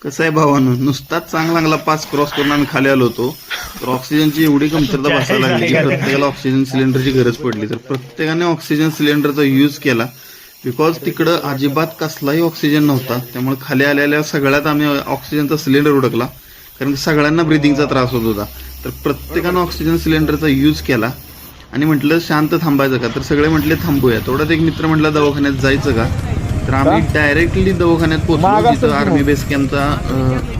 कसं आहे भावानं, नुसताच चांगला पास क्रॉस करून आम्ही खाली आलो होतो, तर ऑक्सिजनची एवढी कमतरता बसायला लागली की प्रत्येकाला ऑक्सिजन सिलेंडरची गरज पडली. तर प्रत्येकाने ऑक्सिजन सिलेंडरचा यूज केला. बिकॉज तिकडं अजिबात कसलाही ऑक्सिजन नव्हता. त्यामुळे खाली आलेल्या सगळ्यात आम्ही ऑक्सिजनचा सिलेंडर उडकला, कारण सगळ्यांना ब्रिदिंगचा त्रास होत होता. तर प्रत्येकानं ऑक्सिजन सिलेंडरचा यूज केला आणि म्हटलं शांत थांबायचं का, तर सगळे म्हटले थांबूया. तेवढ्यात एक मित्र म्हटला दवाखान्यात जायचं का, तर आम्ही डायरेक्टली दवाखान्यात पोहोचलो. तिथं आर्मी बेस कॅम्पचा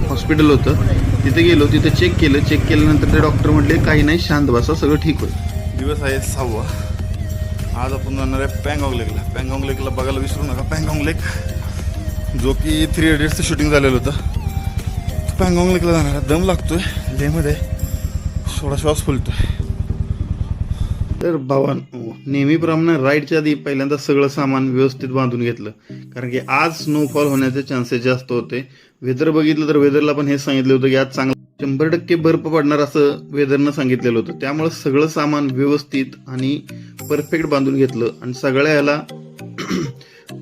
हॉस्पिटल होतं. तिथे गेलो, तिथे चेक केल्यानंतर ते डॉक्टर म्हटले काही नाही, शांत बसा, सगळं ठीक होईल. दिवस आहे 6वा. आज आपण जाणार आहे पँगॉंग लेकला. पँगॉंग लेकला बघायला विसरू नका. पँगॉंग लेक जो की 3 इडियट्सचं शूटिंग झालेलं होतं. पँगॉंग लेकला जाणार आहे. दम लागतोय लेमध्ये, थोडा श्वास फुलतोय. तर भावांनो, नेहमीप्रमाणे राईडच्या आधी पहिल्यांदा सगळं सामान व्यवस्थित बांधून घेतलं, कारण की आज स्नोफॉल होण्याचे चान्सेस जास्त होते. वेदर बघितलं तर वेदरला पण हे सांगितलं होतं की आज चांगलं 100% बर्फ पडणार असं वेदरनं सांगितलेलं होतं. त्यामुळे सगळं सामान व्यवस्थित आणि परफेक्ट बांधून घेतलं आणि सगळ्या ह्याला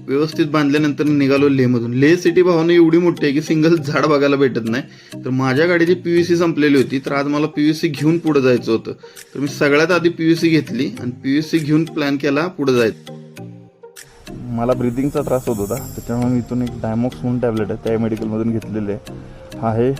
व्यवस्थित बांधल्यानंतर निघालो लेहमधून. लेह सिटी भावानं एवढी मोठी आहे की सिंगल झाड बघायला भेटत नाही. तर माझ्या गाडीची PVC संपलेली होती, तर आज मला PVC घेऊन पुढे जायचं होतं. तर मी सगळ्यात आधी PVC घेतली आणि PVC घेऊन प्लॅन केला पुढे जायचं. मला ब्रिदिंगचा त्रास होत होता, त्याच्यामुळे मी इथून एक डायमॉक्स म्हणून टॅबलेट आहे त्या मेडिकलमधून घेतलेले आहे.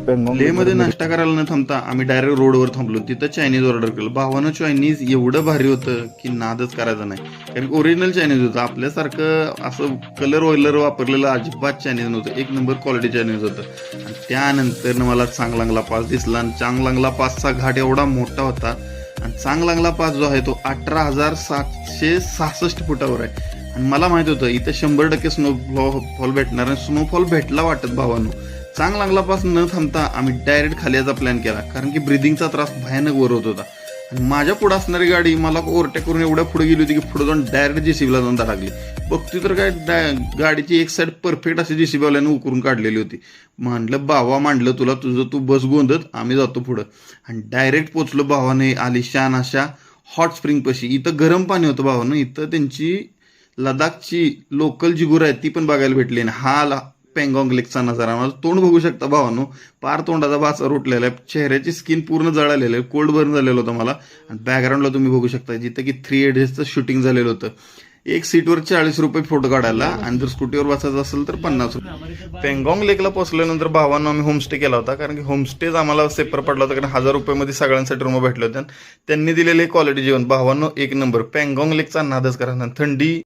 पँगॉंग लेहमध्ये नाश्ता करायला न थांबता आम्ही डायरेक्ट रोडवर थांबलो. तिथं चायनीज ऑर्डर केलं. भावानं चायनीज एवढं भारी होतं की नादच करायचा नाही, कारण ओरिजिनल चायनीज होतं. आपल्यासारखं असं कलर वापरलेलं अजिबात चायनीज नव्हतं. एक नंबर क्वालिटी चायनीज होतं. आणि त्यानंतर मला चांगलांगला पास दिसला आणि चांगलांगला पासचा घाट एवढा मोठा होता. आणि चांगलांगला पास जो आहे तो 18,766 फुटावर आहे. आणि मला माहित होतं इथं 100% स्नोफॉल भेटणार, आणि स्नोफॉल भेटला वाटत भावानो. चांगलांगला पास न थांबता आम्ही डायरेक्ट खाली याचा प्लॅन केला, कारण की ब्रिदिंगचा त्रास भयानक वर होत होता. आणि माझ्या पुढे असणारी गाडी मला ओव्हरटेक करून एवढ्या पुढे गेली होती की पुढे जाऊन डायरेक्ट JCBला जाऊन धडकली. बघती तर काय गाडीची एक साईड परफेक्ट अशी JCBवाल्यानं उकरून काढलेली होती. म्हणलं बाबा, मांडलं तुला, तुझं तू बस गोंधत, आम्ही जातो पुढं. आणि डायरेक्ट पोचलो भावाने आलिशान अशा हॉट स्प्रिंग पशी. इथं गरम पाणी होतं भावानं. इथं त्यांची लडाखची लोकल जी गुरं आहेत ती पण बघायला भेटली. आणि हा पँगॉंग लेकचा नजारा. माझं तोंड बघू शकता भावानो, पार तोंडाचा भाचा उठलेला आहे. चेहऱ्याची स्किन पूर्ण जळालेलं आहे, कोल्ड बर्न झालेलं होतं मला. आणि बॅकग्राऊंडला तुम्ही बघू शकता जिथं की 3 इडियट्सचं शूटिंग झालेलं होतं. एक सीटवर 40 रुपये फोटो काढायला, आणि जर स्कूटीवर बसायचं असेल तर 50 रुपये. पँगॉंग लेकला पोहोचल्यानंतर भावांनो आम्ही होमस्टे केला होता, कारण की होमस्टेज आम्हाला सेपर पडला होता, कारण 1000 रुपयामध्ये सगळ्यांसाठी रूम भेटले होते. त्यांनी दिलेले क्वालिटी जेवण भावांनो एक नंबर. पँगॉंग लेकचा नादच करा. थंडी